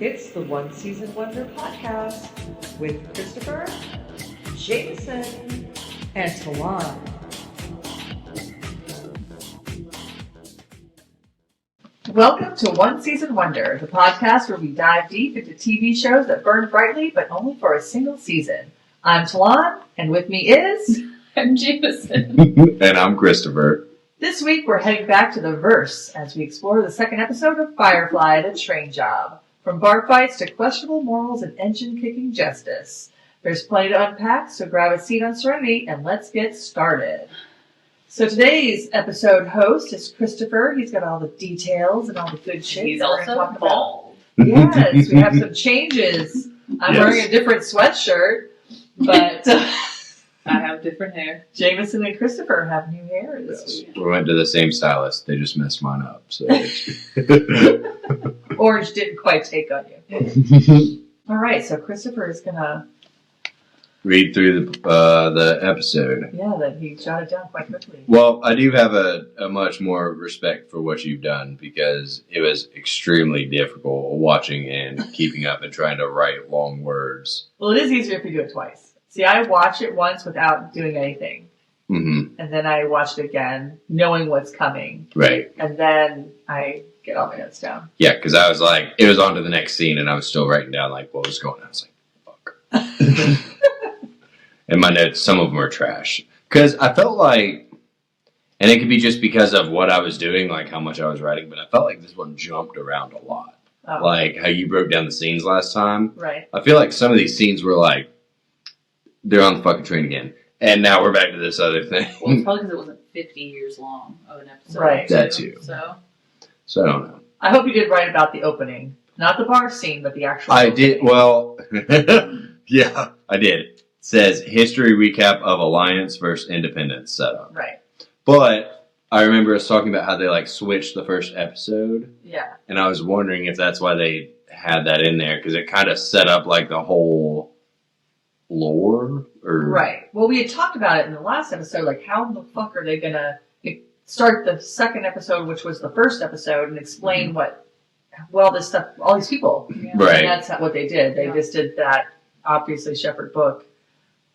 It's the One Season Wonder podcast with Christopher, Jameson, and Talon. Welcome to One Season Wonder, the podcast where we dive deep into TV shows that burn brightly, but only for a single season. I'm Talon, and with me is... I'm Jameson. And I'm Christopher. This week we're heading back to the verse as we explore the second episode of Firefly, The Train Job. From bar fights to questionable morals and engine-kicking justice. There's plenty to unpack, so grab a seat on Serenity and let's get started. So today's episode host is Christopher. He's got all the details and all the good shit. He's also bald. Yes, we have some changes. I'm wearing a different sweatshirt, but I have different hair. Jameson and Christopher have new hair this week. We went to the same stylist. They just messed mine up. So Orange didn't quite take on you. All right, so Christopher is going to read through the episode. Yeah, that he jotted down quite quickly. Well, I do have a much more respect for what you've done because it was extremely difficult watching and keeping up and trying to write long words. Well, it is easier if you do it twice. See, I watch it once without doing anything. Mm-hmm. And then I watch it again, knowing what's coming. Right. And then I get all my notes down. Yeah, because I was like, it was on to the next scene and I was still writing down like what was going on. I was like, fuck. And my notes, some of them are trash. Because I felt like, and it could be just because of what I was doing, like how much I was writing, but I felt like this one jumped around a lot. Oh. Like how you broke down the scenes last time. Right. I feel like some of these scenes were like, they're on the fucking train again. And now we're back to this other thing. Well, it's probably because it wasn't 50 years long of an episode. Right. That too. So I don't know. I hope you did write about the opening. Not the bar scene, but the actual I opening. did, well, yeah, I did. It says history recap of Alliance versus Independence setup. Right. But I remember us talking about how they like switched the first episode. Yeah. And I was wondering if that's why they had that in there because it kind of set up like the whole lore or Right. Well, we had talked about it in the last episode, like how the fuck are they going to start the second episode, which was the first episode, and explain what, well, this stuff, all these people. Yeah. Right. And that's what they did. They just did that. Obviously, Shepherd Book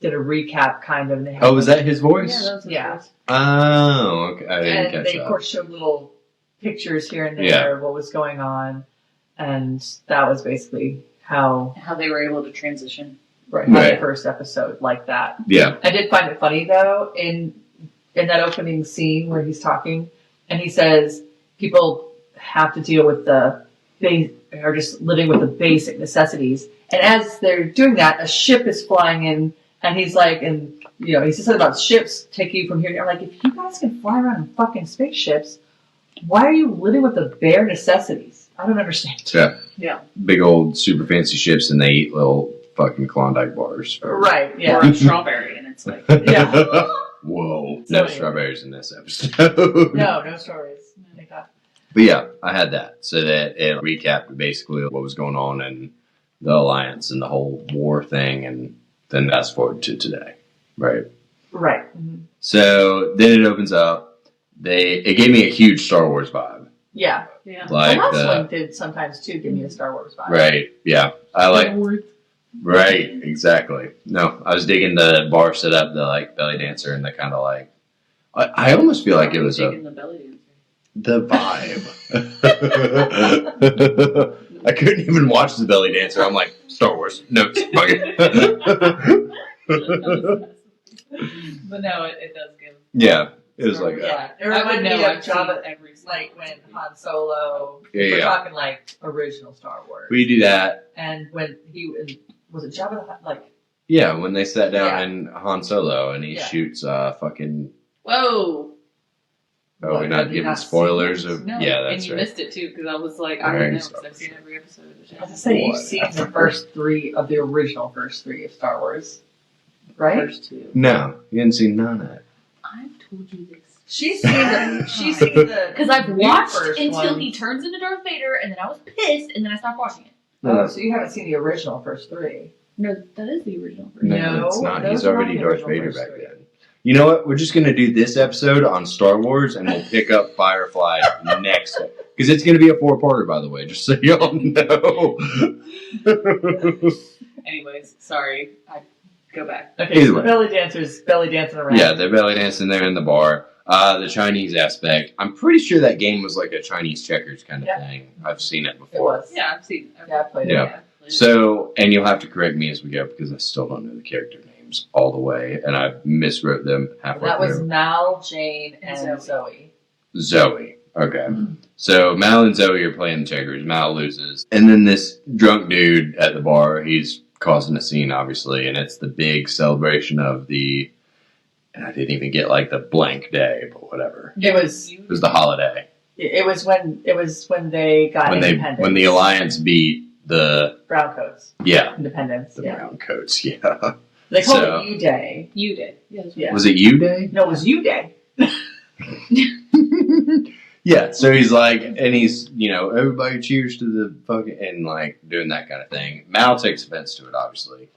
did a recap kind of. And they had was that his voice? Yeah, that was his voice. Oh, okay. I didn't And catch they, that. of course, showed little pictures here and there Yeah. of what was going on. And that was basically how they were able to transition. the Right. first episode like that. Yeah. I did find it funny, though, in that opening scene where he's talking, and he says people have to deal with or just living with the basic necessities. And as they're doing that, a ship is flying in, and he's like, and he says something about ships taking you from here. And I'm like, if you guys can fly around in fucking spaceships, why are you living with the bare necessities? I don't understand. Yeah. Yeah. Big old super fancy ships and they eat little fucking Klondike bars. Right, yeah. Or a strawberry, and it's like, Yeah. Whoa. So No anyway. strawberries in this episode. No stories. Thank God. But yeah, I had that. So that it recapped basically what was going on in the Alliance and the whole war thing. And then fast forward to today. Right. Right. Mm-hmm. So then it opens up. It gave me a huge Star Wars vibe. Yeah. yeah. Like the last one did sometimes, too, give me a Star Wars vibe. Right. Yeah. I like. Right, exactly. No, I was digging the bar setup, the like belly dancer, and the kind of like. I almost feel like it was Taking the belly dancer. the vibe. I couldn't even watch the belly dancer. I'm like Star Wars. No, fuck it. But no, it does give. Yeah, it was like Yeah. It I would reminded know. me of I've seen Jabba, every single like when Han Solo. Yeah, We're yeah. talking like original Star Wars. we do that. And when was it Jabba the Hutt? Like, Yeah, when they sat down Yeah. in Han Solo and he Yeah. shoots fucking. Whoa. Oh, What, we're have not you giving not spoilers seen of. No, Yeah, and that's you right. missed it too because I was like, I Alright, don't know Star because I've seen every episode of the show. I was to say, you've What? seen the first three of the original first three of Star Wars, right? First two. No, you didn't see none of it. I've told you this. She's seen the Because I've new watched first until one. he turns into Darth Vader, and then I was pissed, and then I stopped watching it. Oh, so you haven't seen the original first three. No, that is the original version. No, No, it's not. those He's are not already the Darth original Vader first back three. then. You know what? We're just gonna do this episode on Star Wars, and we'll pick up Firefly next. Because it's gonna be a 4-parter, by the way, just so y'all know. Anyways, sorry. I go back. Okay, Either so way. the belly dancers belly dancing around. Yeah, they're belly dancing there in the bar. The Chinese aspect. I'm pretty sure that game was like a Chinese checkers kind of thing. I've seen it It before. was. Yeah, I've seen. Yeah, I played Yeah. it. So, and you'll have to correct me as we go because I still don't know the character names all the way, and I miswrote them halfway That was through. Mal, Jane, and And Zoe. Zoe. Okay. So Mal and Zoe are playing checkers. Mal loses. And then this drunk dude at the bar, he's causing a scene, obviously, and it's the big celebration of the, and I didn't even get like the blank day, but whatever. It was The holiday. it was when they got independence. When the Alliance beat the, brown coats. yeah, Independence. the Yeah. brown coats, yeah. They called So- it U Day. You did. Yeah. That's Yeah. Was it you day? No, it was U Day. Yeah, so he's like, and he's, everybody cheers to the fucking, and like doing that kind of thing. Mal takes offense to it, obviously.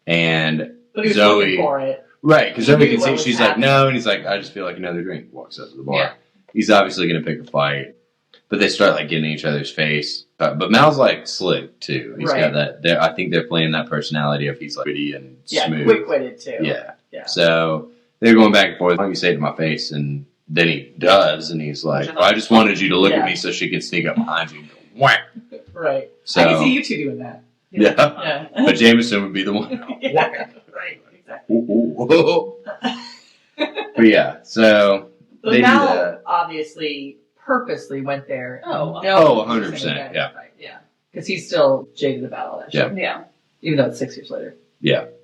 And But he was Zoe- looking for it. right, because He Zoe knew can what see, was she's happening. like, no, and he's like, I just feel like another drink. Walks up to the bar. Yeah. He's obviously going to pick a fight, but they start like getting in each other's face. But Mal's like slick too. He's got Right. that. I think they're playing that personality of he's like witty and Yeah, smooth. quick-witted too. Yeah. Yeah. So they're going back and forth. Why don't you say it to my face? And then he does, and he's like, Which I well, I just wanted you to look Yeah. at me so she could sneak up behind you and go, whack. Right. So, I can see you two doing that. yeah. Yeah. But Jameson would be the one. Yeah. Right. Exactly. But yeah, so So they do Mal that. obviously purposely went there. Oh, Oh, 100%, yeah. Yeah. Because he's still jaded about all that shit. Yeah. Yeah. Even though it's 6 years later.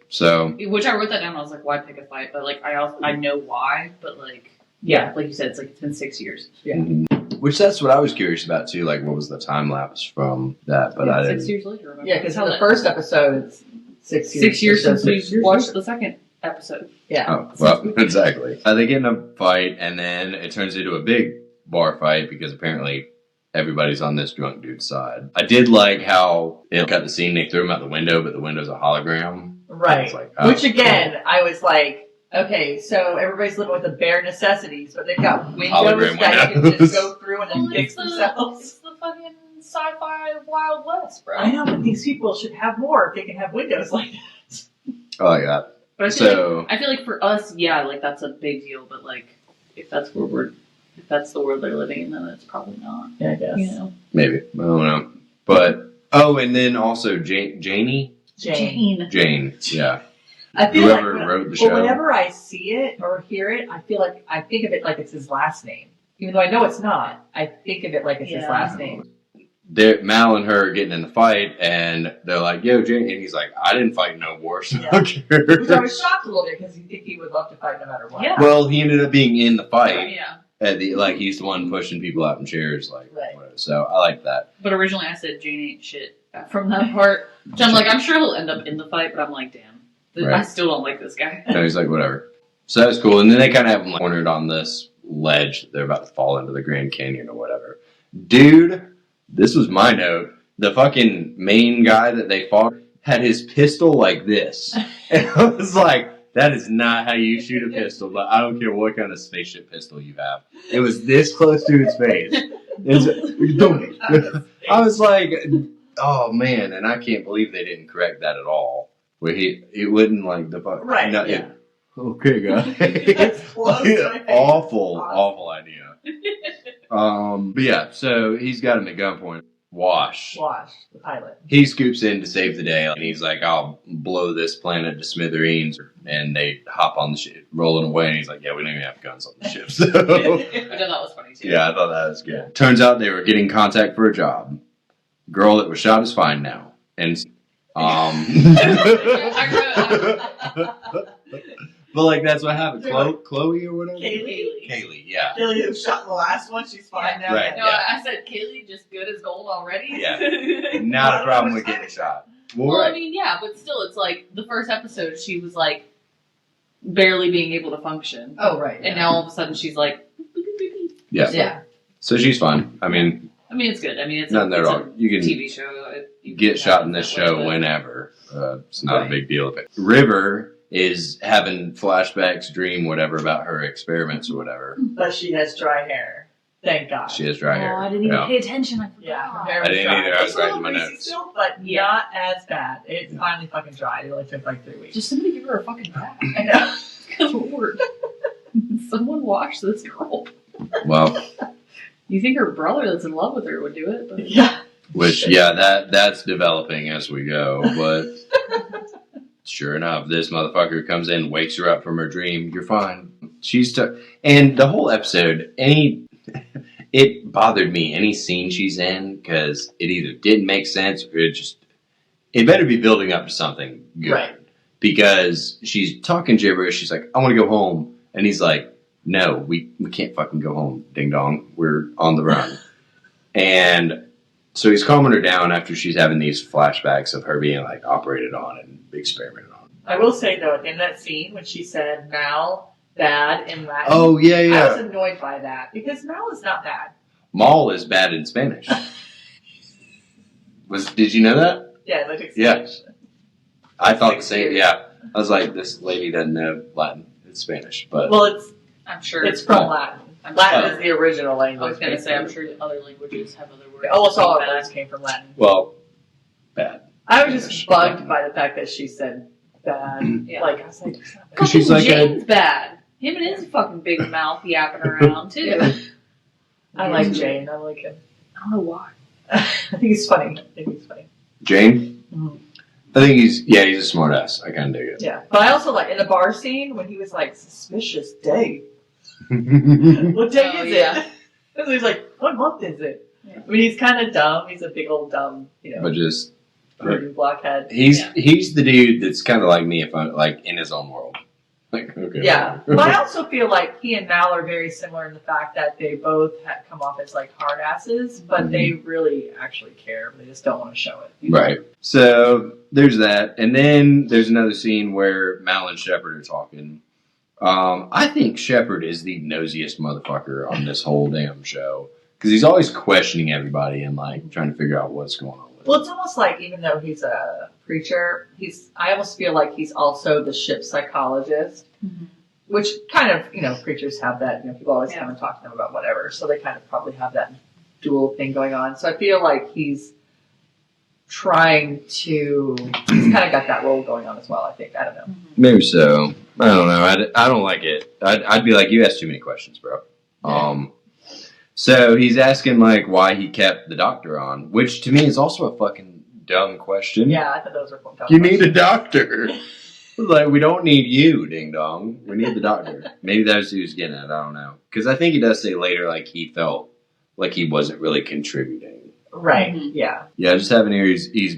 So Which I wrote that down. And I was like, why pick a fight? But like, I know why. But like, Yeah. like you said, it's been 6 years. Yeah. which that's what I was curious about too. Like, what was the time lapse from that? But I 6 didn't. years later. Remember? Yeah, because in Tell the it. first episode, it's 6 years. 6 years So since we 6 years watched later. the second episode. Yeah. Oh, well, exactly. They get in a fight, and then it turns into a big bar fight because apparently everybody's on this drunk dude's side. I did like how it got the scene, they threw him out the window, but the window's a hologram. Right. It's like, oh, Which again, I was like, okay, so everybody's living with the bare necessities, but they've got windows Hologram that you can windows. just go through and then fix themselves. It's the fucking sci-fi Wild West, bro. I know, but these people should have more if they can have windows like that. Oh, yeah. But I feel, So, like, I feel like for us, yeah, like that's a big deal. But like, if that's the world they're living in, then it's probably not. Yeah, I guess. You know, maybe. I don't know. But, oh, and then also Janie? Jane. Jane, yeah. I feel Whoever like wrote the show. whenever I see it or hear it, I think of it like it's his last name. Even though I know it's not, I think of it like it's his Yeah. last name. Mal and her are getting in the fight, and they're like, yo, Jane. And he's like, I didn't fight no war, so I don't Which I care. was shocked a little bit because you think he would love to fight no matter what. Yeah. Well, he ended up being in the fight. yeah. He's the one pushing people out in chairs, like, Right. whatever. So I like that. But originally I said Jane ain't shit from that part. Which I'm like, I'm sure he'll end up in the fight, but I'm like, damn. I Right. still don't like this guy. No, he's like, whatever. So that's cool. And then they kind of have him cornered on this ledge that they're about to fall into the Grand Canyon or whatever. Dude, this was my note. The fucking main guy that they fought had his pistol like this. And I was like, that is not how you shoot a pistol, but I don't care what kind of spaceship pistol you have. It was this close to his face. I was like, oh man, and I can't believe they didn't correct that at all. Where it wouldn't like the fuck. Right, No, yeah. okay, guys. It's close to my face. Awful idea. But yeah, so he's got him at gunpoint. Wash. The pilot. He scoops in to save the day, and he's like, I'll blow this planet to smithereens. And they hop on the ship, rolling away, and he's like, yeah, we don't even have guns on the ship. So, I thought that was funny too. yeah, I thought that was good. Turns out they were getting contact for a job. Girl that was shot is fine now. And, but like, that's what happened. Chloe or whatever? Kaylee, yeah. Kaylee who shot the last one, she's fine now. Right. No, Yeah. I said Kaylee just good as gold already. Yeah. Not a problem with getting shot. Well, I right. mean, yeah, but still, it's like the first episode, she was like barely being able to function, Oh, right. and now all of a sudden she's like, Yeah. Yeah. So she's fine. I mean, it's good. I mean, it's nothing there it's at all. You a can TV show. You get can shot have in it this that way, show but- whenever. It's not Right. a big deal. River is having flashbacks, dream, whatever, about her experiments or whatever. But she has dry hair. Thank God. She has dry hair. Oh, I didn't even pay attention. I forgot. Yeah, her hair I was didn't dry. either. I was It's a little writing my greasy notes. still, but not as bad. It finally fucking dried. It only took like 3 weeks. Just somebody give her a fucking bath. I know. Good lord. Someone wash this girl. Well, You think her brother that's in love with her would do it? But Yeah. which, that's developing as we go. But sure enough, this motherfucker comes in, wakes her up from her dream. You're fine. And the whole episode, it bothered me, any scene she's in, because it either didn't make sense or it better be building up to something good. Right. Because she's talking gibberish. She's like, I want to go home. And he's like, no, we can't fucking go home, ding dong. We're on the run. And so he's calming her down after she's having these flashbacks of her being like operated on and experimented on. I will say though, in that scene when she said Mal bad in Latin, Oh, yeah, I yeah. was annoyed by that because Mal is not bad. Mal is bad in Spanish. Did you know that? Yeah, like it's Yeah. I thought the 6 same. years. Yeah. I was like, this lady doesn't know Latin. It's Spanish. But Well, I'm sure it's from Latin. I'm Latin sure. is the original I language. was gonna say I'm sure other languages have other words. Almost all our Bad. words came from Latin. well, bad. I was just bugged by the fact that she said bad. Yeah. Like I was like, it's not bad. 'Cause she's Fucking like Jane's bad. Him and his fucking big mouth yapping around too. Yeah. I like Jane. I like him. I don't know why. I think he's funny. Jane? Mhm. I think he's a smart ass. I kind of dig it. Yeah, but I also like in the bar scene when he was like suspicious day. yeah. What day Oh, is yeah. it? And so he's like, what month is it? Yeah. I mean, he's kind of dumb. He's a big old dumb, But just, Jordan blockhead. he's the dude that's kind of like me if I'm like in his own world. Like, okay. Yeah, but I also feel like he and Mal are very similar in the fact that they both come off as like hard asses, but they really actually care. They just don't want to show it. Right. So there's that, and then there's another scene where Mal and Shepard are talking. I think Shepard is the nosiest motherfucker on this whole damn show because he's always questioning everybody and like trying to figure out what's going on with Well, it. it's almost like even though he's a preacher, I almost feel like he's also the ship psychologist, which kind of, preachers have that. People always come and talk to them about whatever, so they kind of probably have that dual thing going on. So I feel like he's kind of got that role going on as well. I think I don't know. Maybe so. I don't know. I don't like it. I'd be like, you asked too many questions, bro. So he's asking like why he kept the doctor on, which to me is also a fucking dumb question. Yeah, I thought those were dumb You need questions. a doctor. Like, we don't need you, ding dong. We need the doctor. Maybe that's what he was getting at. I don't know. Because I think he does say later, like, he felt like he wasn't really contributing. Right. Mhm. Yeah. Yeah, just having here, he's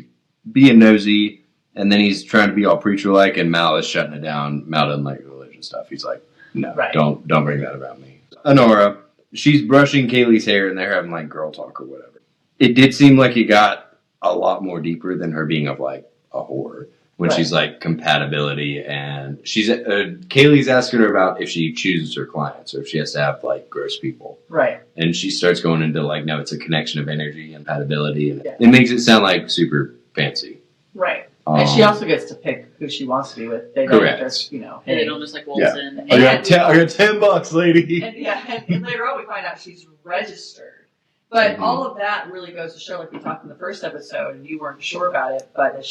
being nosy, and then he's trying to be all preacher-like, and Mal is shutting it down. Mal doesn't like religion stuff. He's like, no, Right. don't bring that about me. Honora, she's brushing Kaylee's hair, and they're having, like, girl talk or whatever. It did seem like it got a lot more deeper than her being of, like, a whore. When Right. she's like compatibility, and she's Kaylee's asking her about if she chooses her clients or if she has to have like gross people, Right. and she starts going into like, no, it's a connection of energy and compatibility, and Yeah. it makes it sound like super fancy. Right. And she also gets to pick who she wants to be with. They don't Correct. just, And hey. they don't just like waltz Yeah. in. I got $10, lady. And later on we find out she's registered. But Mhm. all of that really goes to show, like we talked in the first episode, and you weren't sure about it, but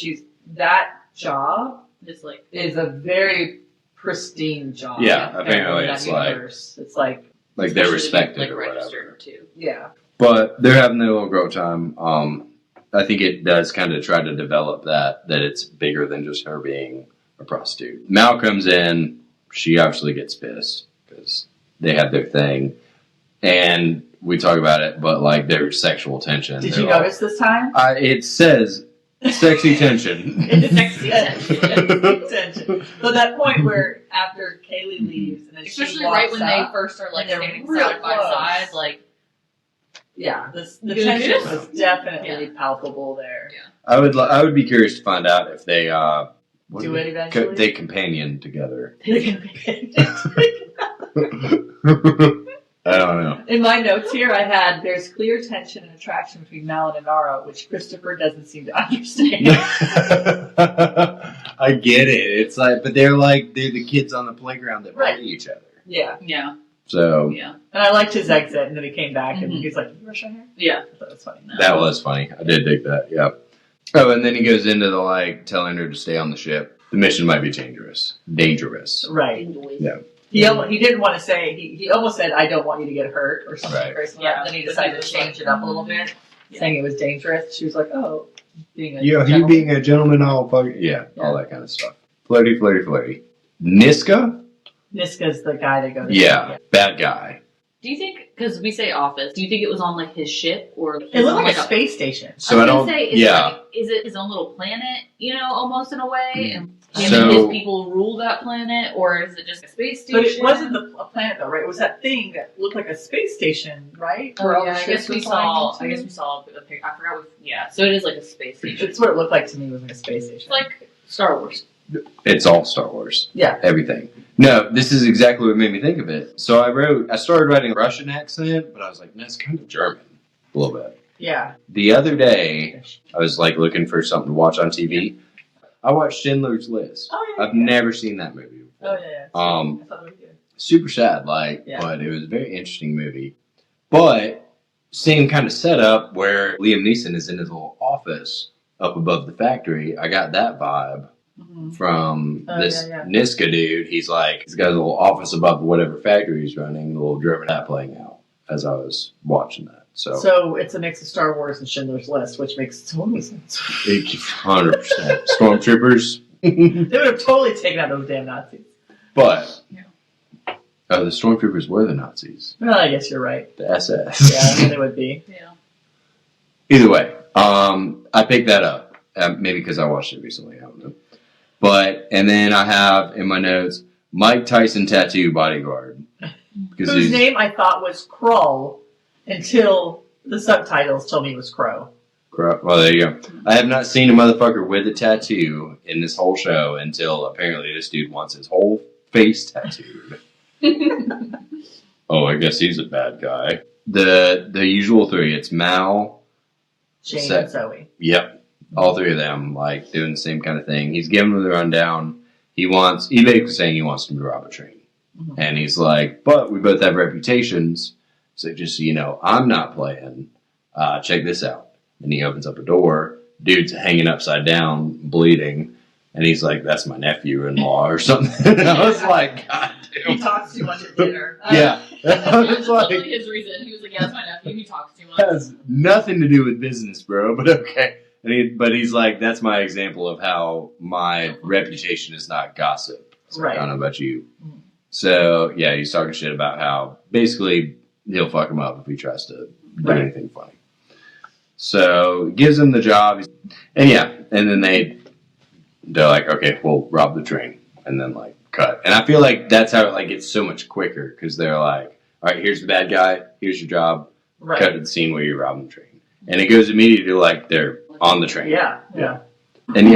that job Just like is a very pristine job. Yeah, in apparently that it's like- universe. It's like, Like they're especially respected like or whatever. registered too. yeah. But they're having their little girl time. I think it does kind of try to develop that it's bigger than just her being a prostitute. Mal comes in. She obviously gets pissed because they have their thing. And we talk about it, but like there's sexual tension. Did They're you all- notice this time? It says sexy tension. It's Sexy tension. So that point where after Kaylee leaves and then Especially she walks right when they up, first are like and they're standing real side by close. side, like yeah, the You tension kiss? was definitely palpable there. I would be curious to find out if they Do it eventually? they companion together. I don't know. In my notes here, I had there's clear tension and attraction between Mal and Inara, which Christopher doesn't seem to understand. I get it. It's like, but they're the kids on the playground that Right. bully each other. Yeah. Yeah. So Yeah. And I liked his exit, and then he came back, and Mhm. he's like, "You brush my hair?" Yeah. I thought that was funny. that was funny. I did dig that. Yeah. Oh, and then he goes into the telling her to stay on the ship. The mission might be dangerous. Dangerous. Right. Yeah. He didn't want to say, he almost said, "I don't want you to get hurt," or something Right. very similar. Yeah. Then he decided to change it up a little bit, Yeah. saying it was dangerous. She was like, "Oh, being a You gentleman." being a gentleman, all fucking all that kind of stuff. Flirty, flirty, flirty. Niska? Niska's the guy that goes. Yeah, bad guy. Do you think, because we say office, do you think it was on like his ship or? It looked like a space station. So I don't. Say, is Yeah. Like, is it his own little planet? You know, almost in a way, and him So- and his people rule that planet, or is it just a space station? But it wasn't a planet though, right? It was that thing that looked like a space station, right? Where all Oh, the yeah, I ships guess were we flying saw. into. I guess we saw a picture. I forgot. Yeah, so it is like a space station. It's what it looked like to me. Was like a space station. It's like Star Wars. It's all Star Wars. Yeah. Everything. No, this is exactly what made me think of it. So I started writing a Russian accent, but I was like, no, it's kind of German. A little bit. Yeah. The other day, I was like looking for something to watch on TV. I watched Schindler's List. Oh yeah. I've never seen that movie before. Oh yeah. Um, I thought it was good. Super sad, Yeah. but it was a very interesting movie. But same kind of setup where Liam Neeson is in his little office up above the factory. I got that vibe Mhm. from Oh, this yeah. Niska dude. He's got a little office above whatever factory he's running, a little German hat playing out as I was watching that. So it's a mix of Star Wars and Schindler's List, which makes total sense. 100% Stormtroopers. They would have totally taken out those damn Nazis. But Yeah. the Stormtroopers were the Nazis. Well, I guess you're right. The SS. Yeah, they would be. Yeah. Either way, I picked that up. Maybe because I watched it recently. I don't know. And then I have in my notes Mike Tyson tattoo bodyguard. Whose name I thought was Krull until the subtitles told me it was Crow. Well, there you go. I have not seen a motherfucker with a tattoo in this whole show until apparently this dude wants his whole face tattooed. Oh, I guess he's a bad guy. The usual three. It's Mal. Jane Set. and Zoe. Yep. All three of them, doing the same kind of thing. He's giving them the rundown. He's basically saying he wants them to rob a train. Mhm. And he's like, but we both have reputations. So just so you know, I'm not playing. Check this out. And he opens up a door. Dude's hanging upside down, bleeding. And he's like, that's my nephew-in-law or something. And I was like, God He damn. talks too much at dinner. Yeah. I That's was like, literally his reason. He was like, "Yeah, it's my nephew. He talks too much." has nothing to do with business, bro, but okay. But he's like, that's my example of how my reputation is not gossip. So Right. I don't know about you. Mhm. So, yeah, he's talking shit about how basically he'll fuck him up if he tries to do Right. anything funny. So, gives him the job. And then they're like, okay, we'll rob the train. And then, cut. And I feel like that's how it, gets so much quicker because they're like, all right, here's the bad guy. Here's your job. Right. Cut to the scene where you're robbing the train. And it goes immediately to they're on the train. Yeah. Yeah. And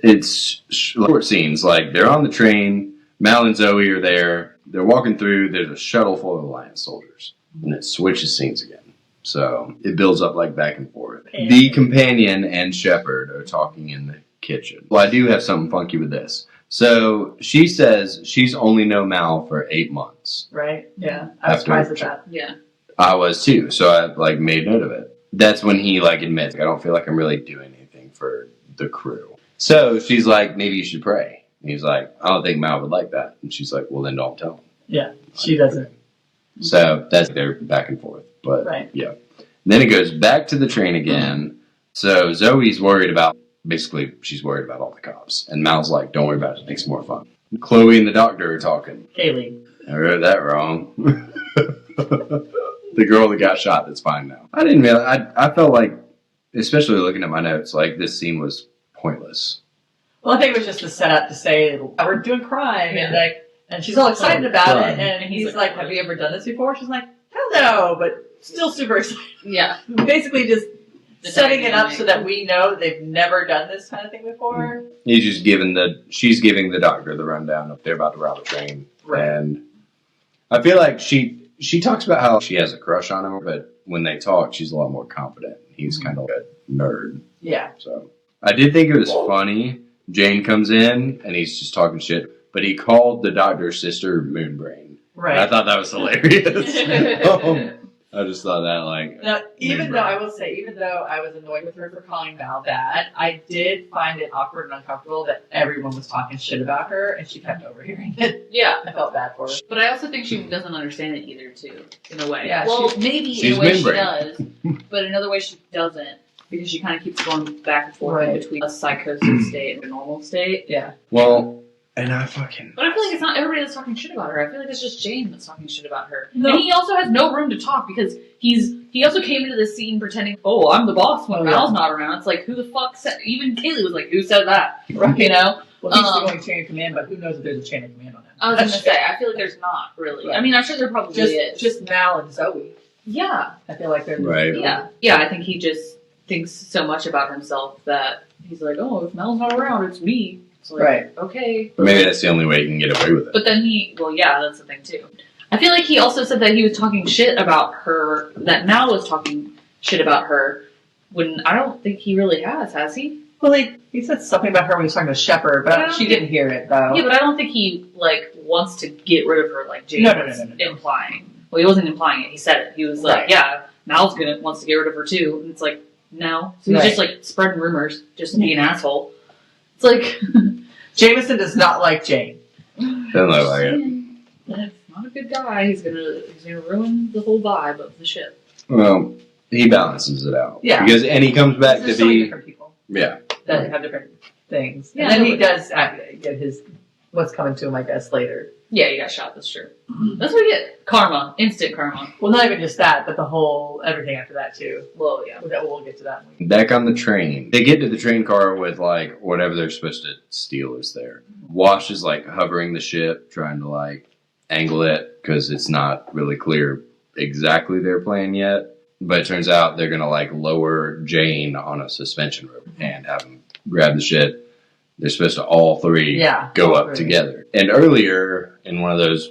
it's short scenes. They're on the train. Mal and Zoe are there. They're walking through. There's a shuttle full of Alliance soldiers. And it switches scenes again. So it builds up back and forth. The companion and Shepard are talking in the kitchen. Well, I do have something funky with this. So she says she's only known Mal for 8 months. Right? Yeah. I was After- surprised at that. Yeah. I was too, so I made note of it. That's when he admits, I don't feel like I'm really doing anything for the crew. So she's like, maybe you should pray. And he's like, I don't think Mal would like that. And she's like, well then don't tell him. Yeah. She doesn't. So that's their back and forth. But Right. yeah. Then it goes back to the train again. So Zoe's worried about, basically she's worried about all the cops. And Mal's like, don't worry about it, it makes it more fun. Chloe and the doctor are talking. Kaylee. I read that wrong. The girl that got shot that's fine now. I didn't realize, I felt like, especially looking at my notes, this scene was pointless. Well, I think it was just a setup to say we're doing crime Yeah. and she's all excited about Crime. it, and he's like, "Have you ever done this before?" She's like, "Hell no," but still super excited. Yeah. Basically, just The setting it up dynamic. so that we know they've never done this kind of thing before. She's giving the doctor the rundown of they're about to rob a train. Right. And I feel like she she talks about how she has a crush on him, but when they talk, she's a lot more confident. He's kind of a nerd. Yeah. So I did think it was funny. Jane comes in and he's just talking shit, but he called the doctor's sister Moonbrain. Right. And I thought that was hilarious. I just thought that now, even though I was annoyed with her for calling Val that, I did find it awkward and uncomfortable that everyone was talking shit about her and she kept overhearing it. Yeah. I felt bad for her. But I also think she doesn't understand it either, too, in a way. Yeah, well, maybe in she's a way she Moonbrain. does, but another way she doesn't, because she kind of keeps going back and forth Right. in between a psychosis state and a normal state. Yeah. well, and I fucking. But I feel like it's not everybody that's talking shit about her. I feel like it's just Jane that's talking shit about her. No. And he also has no room to talk because he also came into this scene pretending, oh, I'm the boss when Mal's not around. It's like, who the fuck said, even Kaylee was like, who said that? Right. You know? Well, he's the only chain of command, but who knows if there's a chain of command on him? I was going to say, I feel like there's not really. Right. I mean, I'm sure there probably is. Just Mal and Zoe. Yeah. I feel like they're Right. Yeah. Yeah, I think he just thinks so much about himself that he's like, oh, if Mal's not around, it's me. It's like, Right. okay. Maybe that's the only way you can get away with it. But then that's the thing too. I feel like he also said that he was talking shit about her, that Mal was talking shit about her, when I don't think he really has he? Well, he said something about her when he was talking to Shepard, but she didn't hear it, though. Yeah, but I don't think he, wants to get rid of her like Jane was implying. Well, he wasn't implying it, he said it. He was like, yeah, Mal's wants to get rid of her too. And it's like, no. So he's just spreading rumors, just being an asshole. It's like... Jameson does not like Jane. Doesn't look like it. That's not a good guy. He's gonna ruin the whole vibe of the ship. Well, he balances it out. Yeah. And he comes back There's to so many be. different people Yeah. that have different things. Yeah, and then he but- does get his what's coming to him, I guess, later. Yeah, he got shot, that's true. That's what you get. Karma. Instant karma. Well, not even just that, but the whole everything after that too. Well, yeah. We'll get to that. Back on the train. They get to the train car with whatever they're supposed to steal is there. Wash is hovering the ship, trying to angle it because it's not really clear exactly their plan yet. But it turns out they're gonna lower Jane on a suspension rope and have him grab the ship. They're supposed to all three go up together. And earlier in one of those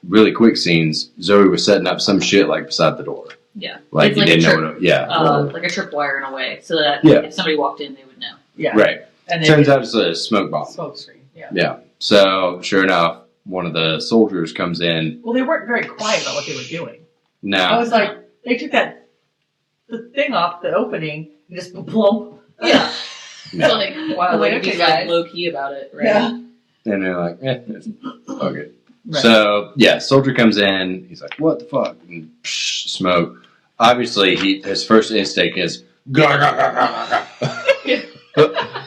really quick scenes, Zoe was setting up some shit beside the door. Yeah. Like It's you didn't a know what it, like a tripwire in a way, so that if somebody walked in, they would know. Yeah. Right. And then Turns out it's a smoke bomb. smoke screen. Yeah. Yeah. So, sure enough, one of the soldiers comes in. Well, they weren't very quiet about what they were doing. Now, I was like, they took the thing off the opening and just plump. Yeah. no. So, wow, Like, he's okay, guys. low key about it, right? Yeah. And they're like, fuck it. Right. So, yeah, soldier comes in. He's like, what the fuck? And smoke. Obviously, his first instinct is, "Gah, gah, gah, gah, gah, gah."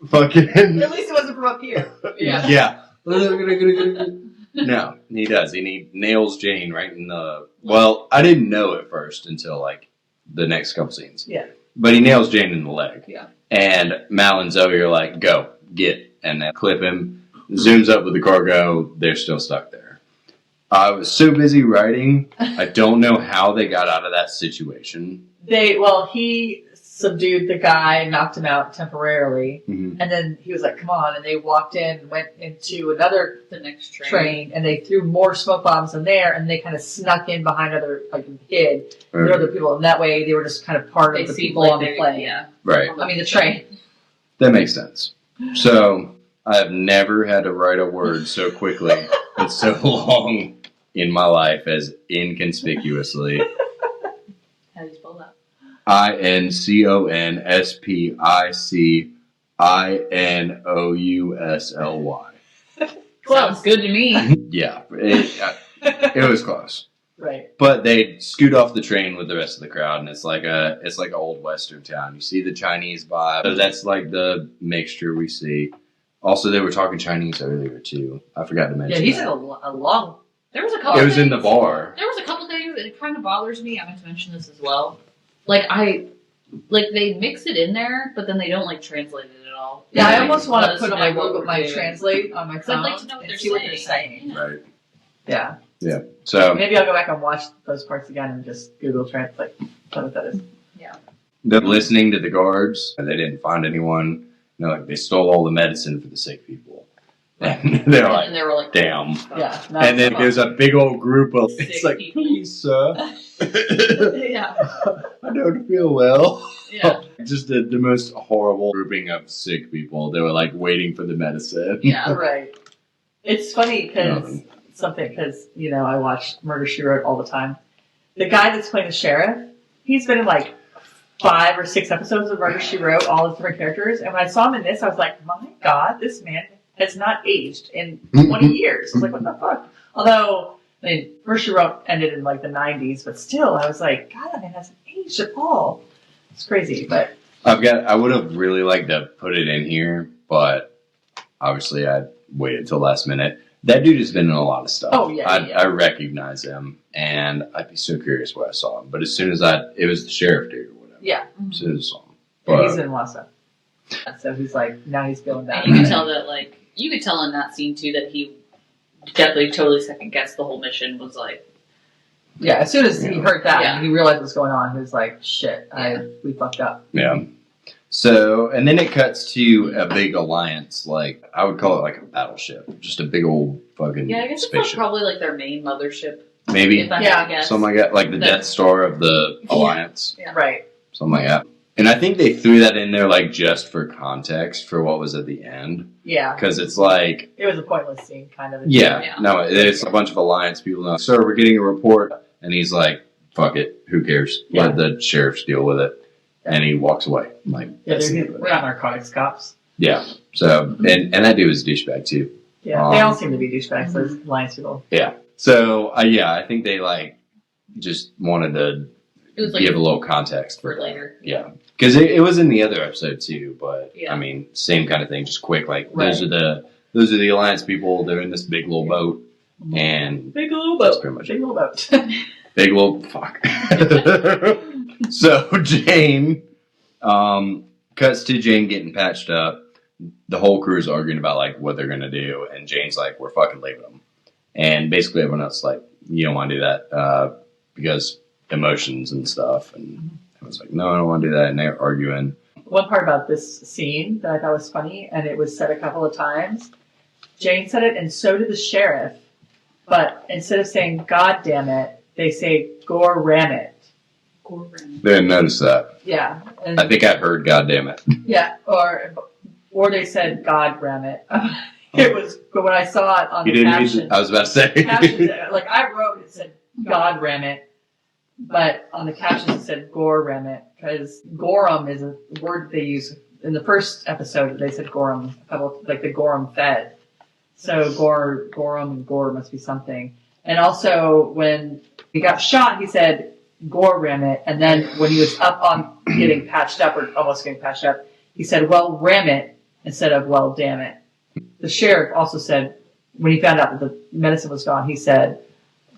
Fucking. At least it wasn't from up here. Yeah. Yeah. No, he does. He nails Jane right in the. Well, I didn't know at first until the next couple scenes. Yeah. But he nails Jane in the leg. Yeah. And Mal and Zoe are like, go, get. And they clip him, zooms up with the cargo. They're still stuck there. I was so busy writing, I don't know how they got out of that situation. He subdued the guy, knocked him out temporarily, Mm-hmm. and then he was like, come on, and they walked in, went into another The next train, and they threw more smoke bombs in there, and they kind of snuck in behind hid. There were other people, and that way they were just kind of part They of the seemed people like on the they, plane. yeah. Right. I mean, the train. That makes sense. So, I have never had to write a word so quickly and so long in my life as inconspicuously. How do you spell that? INCONSPICINOUSLY. Sounds good to me. Yeah, it was close. Right. But they scoot off the train with the rest of the crowd, and it's like an old western town. You see the Chinese vibe. So that's the mixture we see. Also, they were talking Chinese earlier too. I forgot to mention. Yeah, he's that. in a long. There was a couple. It was in the things- bar. There was a couple things that it kind of bothers me. I meant to mention this as well. They mix it in there, but then they don't translate it at all. Yeah, I Yeah. almost want to Let us put on my know what Google, we're my doing. translate on my 'Cause I'd phone like to know what and they're see what they're saying. saying. Right. Yeah. Yeah. So Maybe I'll go back and watch those parts again and just Google Translate. Tell me what that is. they're listening to the guards, and they didn't find anyone. They stole all the medicine for the sick people. And they're like, and they were like, damn. Yeah. And then there's a big old group of, Sick it's like, people. please, sir. yeah, I don't feel well. yeah, Just the most horrible grouping of sick people. They were like waiting for the medicine. yeah. Right. It's funny because I watch Murder, She Wrote all the time. The guy that's playing the sheriff, he's been in like 5 or 6 episodes of Murder, She Wrote, all his different characters. And when I saw him in this, I was like, my God, this man has not aged in 20 years. I was like, what the fuck? Although, I mean, Murder, She Wrote ended in like the 90s, but still, I was like, God, that man hasn't aged at all. It's crazy, but. I would have really liked to put it in here, but obviously I waited till last minute. That dude has been in a lot of stuff. Oh, yeah. I recognize him, and I'd be so curious where I saw him. But as soon as it was the sheriff dude or whatever. Yeah. As soon as I saw him. Yeah, he's in a lot of stuff. So he's like, now he's feeling bad. And you could tell that, like, you could tell in that scene too that he definitely totally second guessed the whole mission. Was like, yeah, as soon as he heard that, Yeah. he realized what's going on. He was like, shit, we fucked up. Yeah. So, and then it cuts to a big alliance, like, I would call it like a battleship. Just a big old fucking yeah, I guess it's spaceship. probably like their main mothership. Maybe. If I Yeah. had to guess. Something like that. Like the The- Death Star of the alliance. Yeah. Right. Something like that. And I think they threw that in there, like, just for context for what was at the end. Yeah. Because it's like, It was a pointless scene, kind of. yeah, no, it's a bunch of alliance people now. Sir, we're getting a report. And he's like, fuck it. Who cares? Yeah. Let the sheriffs deal with it. And he walks away. I'm like, Yeah, that's the end of we're it. not narcotics cops. Yeah. So, and that dude was a douchebag too. Yeah, they all seem to be douchebags, those alliance people. Yeah. So, I think they, like, just wanted to It was like give a little context for that. later. Yeah. Because it was in the other episode too, but Yeah. I mean, same kind of thing, just quick. Like Right. those are the alliance people. They're in this big little boat, and Big little that's boat. pretty much Big it. little boat. Big little fuck. So Jane, cuts to Jane getting patched up. The whole crew's arguing about like what they're gonna do, and Jane's like, "We're fucking leaving them." And basically, everyone else is like, "You don't want to do that because emotions and stuff." And I was like, "No, I don't want to do that." And they're arguing. One part about this scene that I thought was funny, and it was said a couple of times. Jane said it, and so did the sheriff. But instead of saying "God damn it," they say "Gore ram it." Didn't notice that. Yeah, and I think I heard "God damn it." yeah, or they said "God ram it." It was, but when I saw it on You the didn't caption, need to, I was about to say. captions, like I wrote, it said "God ram it," but on the captions it said "Gore ram it" because Gorham is a word they use in the first episode. They said Gorham, like the Gorham Fed. So Gorham and Gore must be something. And also when he got shot, he said "Gore ram it," and then when he was up on getting patched up or almost getting patched up, he said "Well ram it" instead of "Well damn it." The sheriff also said, when he found out that the medicine was gone, he said,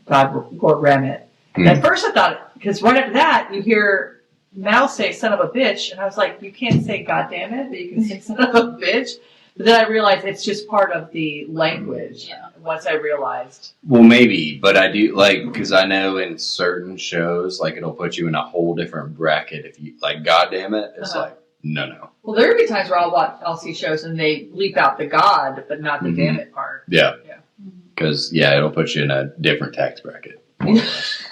"God, Gore ram it." And at first I thought, because right after that, you hear Mal say "son of a bitch," and I was like, you can't say "God damn it," but you can say "son of a bitch." But then I realized it's just part of the language. Yeah. Once I realized. Well, maybe, but I do like because I know in certain shows, like it'll put you in a whole different bracket. If you like, God damn it, it's like no. Well, there will be times where I'll see shows and they leap out the God, but not the Mhm. damn it part. Yeah, Yeah. because it'll put you in a different tax bracket. More or less.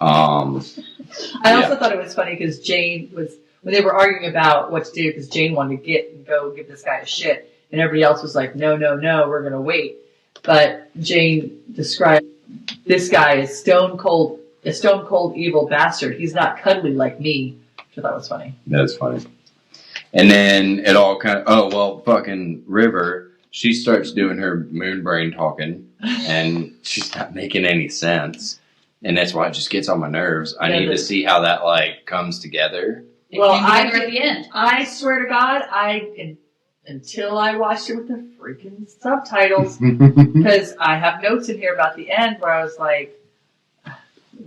I also thought it was funny because Jane was, when they were arguing about what to do, because Jane wanted to go give this guy a shit, and everybody else was like, no, we're going to wait. But Jane described this guy as a stone cold evil bastard. He's not cuddly like me, which I thought was funny. That's funny. And then it all kind of fucking River. She starts doing her moon brain talking, and she's not making any sense. And that's why it just gets on my nerves. I need to see how that like comes together. It Well, came together at the end. I swear to God, until I watched it with the freaking subtitles, because I have notes in here about the end where I was like,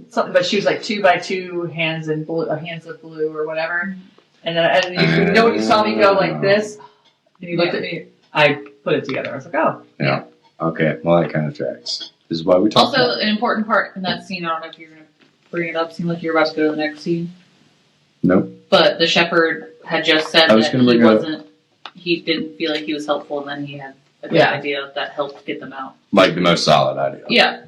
something, but she was like 2 by 2 hands of blue or whatever, and you know when you saw me go like this, and you looked at me, I put it together. I was like, oh, Yeah. Okay. Well, that kind of tracks. This is why we talk. Also, an important part in that scene, I don't know if you're going to bring it up, seemed like you're about to go to the next scene. Nope. But the shepherd had just said I was that gonna bring it up. he didn't feel like he was helpful, and then he had a good idea that helped get them out. Like the most solid idea. Yeah.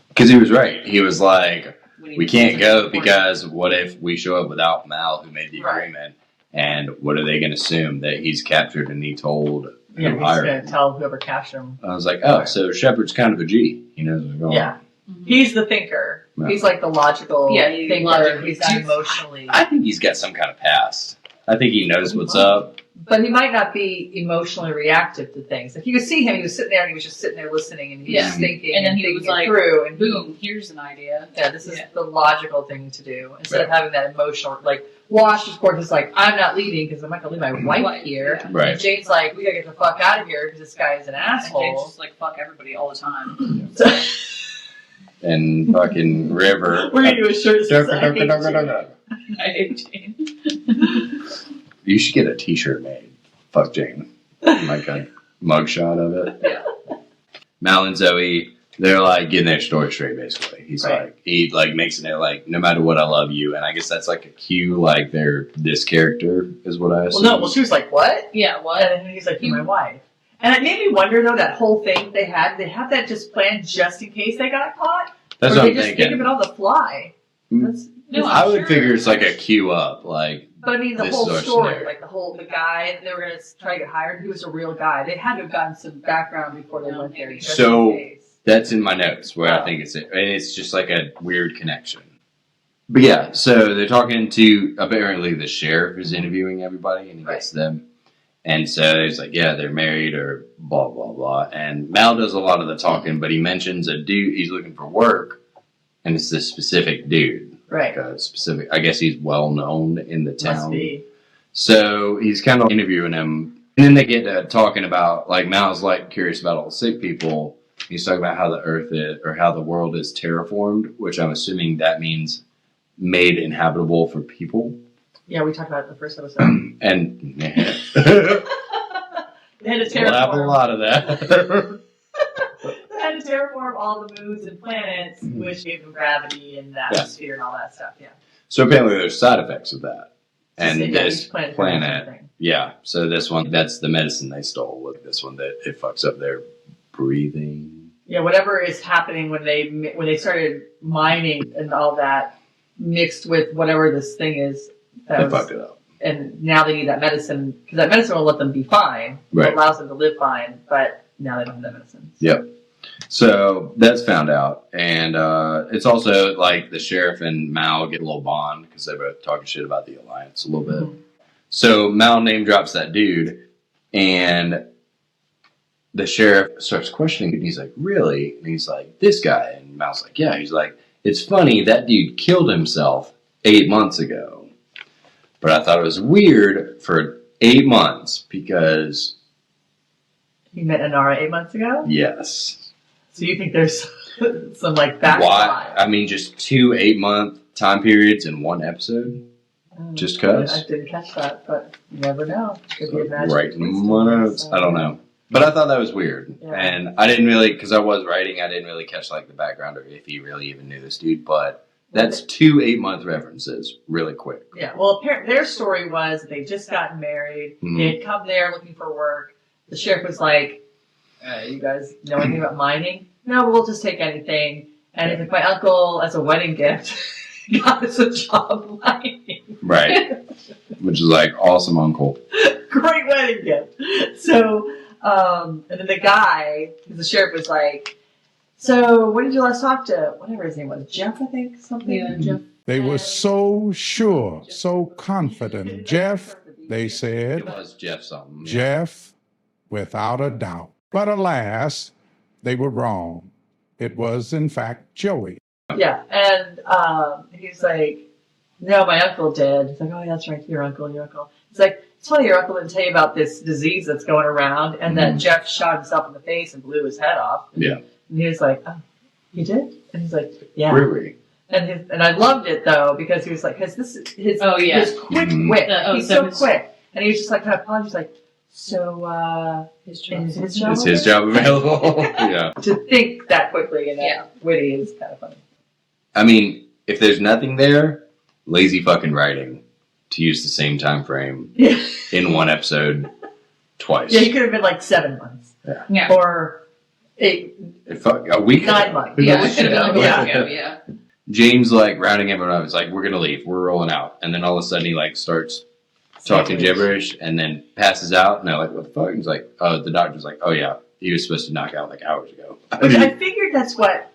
Because he was right. He was like, we can't go important. because what if we show up without Mal, who made the agreement, and what are they going to assume? That he's captured and he told Yeah, who he's hired going him. to tell whoever captured him. I was like, oh, so Shepard's kind of a G. He knows what's going on. He's the thinker. Yeah. He's like the logical thinker. logically He's not thinks. emotionally. I think he's got some kind of past. I think he knows what's up. But he might not be emotionally reactive to things. Like you could see him, he was sitting there and he was just sitting there listening and he was just thinking And then he thinking was it like, through and boom, here's an idea. Yeah, this is the logical thing to do instead of having that emotional. Like Wash, of course, is like, I'm not leaving because I'm not going to leave my wife here. Yeah. Right. And Jane's like, we got to get the fuck out of here because this guy is an And Jane's asshole. just like, fuck everybody all the time. So, And fucking River. we're going to do a shirt that says, I hate you. I hate Jane. You should get a t-shirt made. Fuck Jane. Like a mugshot of it. Yeah. Mal and Zoe, they're like getting their story straight basically. He's like, he like makes it like, no matter what, I love you. And I guess that's like a cue, like they're this character is what I assume. Well, she was like, what? Yeah, what? And then he's like, you're my wife. And it made me wonder, though, that whole thing they have that just planned just in case they got caught? That's or what they I'm just thinking. think of it on the fly? That's, No, I I'm would sure. figure it's like a cue up, like, but I mean, the this whole is our story, scenario. like the guy they were going to try to get hired, he was a real guy. They had to have gotten some background before they went there. Just So- in case. that's in my notes where I think it's, and it's just like a weird connection. But yeah, so they're talking to, apparently the sheriff is interviewing everybody and he gets them. And so he's like, yeah, they're married or blah, blah, blah. And Mal does a lot of the talking, but he mentions a dude, he's looking for work. And it's this specific dude. Right. Like a specific, I guess he's well known in the town. Must be. So he's kind of interviewing him. And then they get talking about, like, Mal's like curious about all the sick people. He's talking about how the earth is, or how the world is terraformed, which I'm assuming that means made inhabitable for people. Yeah, we talked about it in the first episode. And They had to we'll have a terraform. lot of that. They had to terraform all the moons and planets, which gave them gravity and the atmosphere and all that stuff. Yeah. So apparently there's side effects of that. And Just, this each planet. planet, yeah. So this one, that's the medicine they stole with this one, that it fucks up their breathing. Yeah, whatever is happening when they started mining and all that mixed with whatever this thing is. They fucked it up. And now they need that medicine because that medicine will let them be fine. Right. It allows them to live fine, but now they don't have that medicine. Yep. So that's found out. And it's also like the sheriff and Mal get a little bond because they're both talking shit about the Alliance a little bit. Mhm. So Mal name drops that dude and the sheriff starts questioning it. And he's like, really? And he's like, this guy. And Mal's like, yeah. He's like, it's funny, that dude killed himself 8 months ago. But I thought it was weird for 8 months because, You met Anara 8 months ago? yes. So you think there's some like backslide? Why? I mean, just 2 8-month time periods in one episode? Just 'cause? I didn't catch that, but you never know. Could be a magic Right twist in in my there, notes. so- I don't know. But I thought that was weird. Yeah. And I didn't really, because I was writing, I didn't really catch like the background or if he really even knew this dude. But that's 2 8-month references really quick. Yeah, well, apparently their story was that they just gotten married. Mhm. They had come there looking for work. The sheriff was like, you guys know anything about mining? No, we'll just take anything. And he's like, my uncle, as a wedding gift, got us a job mining. Right. Which is like awesome uncle. Great wedding gift. So, and then the guy, because the sheriff was like, so when did you last talk to, whatever his name was, Jeff, I think, something? Yeah, Jeff. They were so sure, so confident. Jeff, they It said, was Jeff something. Jeff, without a doubt. But alas, they were wrong. It was, in fact, Joey. Yeah, and he's like, no, my uncle did. He's like, oh, yeah, that's right, your uncle. It's like, it's funny, your uncle didn't tell you about this disease that's going around, and that Jeff shot himself in the face and blew his head off. Yeah. And he was like, oh, he did? And he's like, yeah. Really? And I loved it, though, because he was like, because this is his quick Mhm. wit. He's so his- quick. And he was just like, kind of paused. He's like, so, His job. is his job Is his job available? Yeah. to think that quickly and that Yeah. witty is kind of funny. I mean, if there's nothing there, lazy fucking writing to use the same time frame Yeah. in one episode. twice. Yeah, he could have been like 7 months. Yeah. Or A week 9 ago. months. Yeah, it should have been like a Yeah. week ago, yeah. James like rounding everyone up. He's like, "We're gonna leave. We're rolling out." And then all of a sudden he like starts talking gibberish and then passes out. And they're like, "What the fuck?" And he's like, "Oh," the doctor's like, "Oh yeah, he was supposed to knock out like hours ago." Which I figured that's what.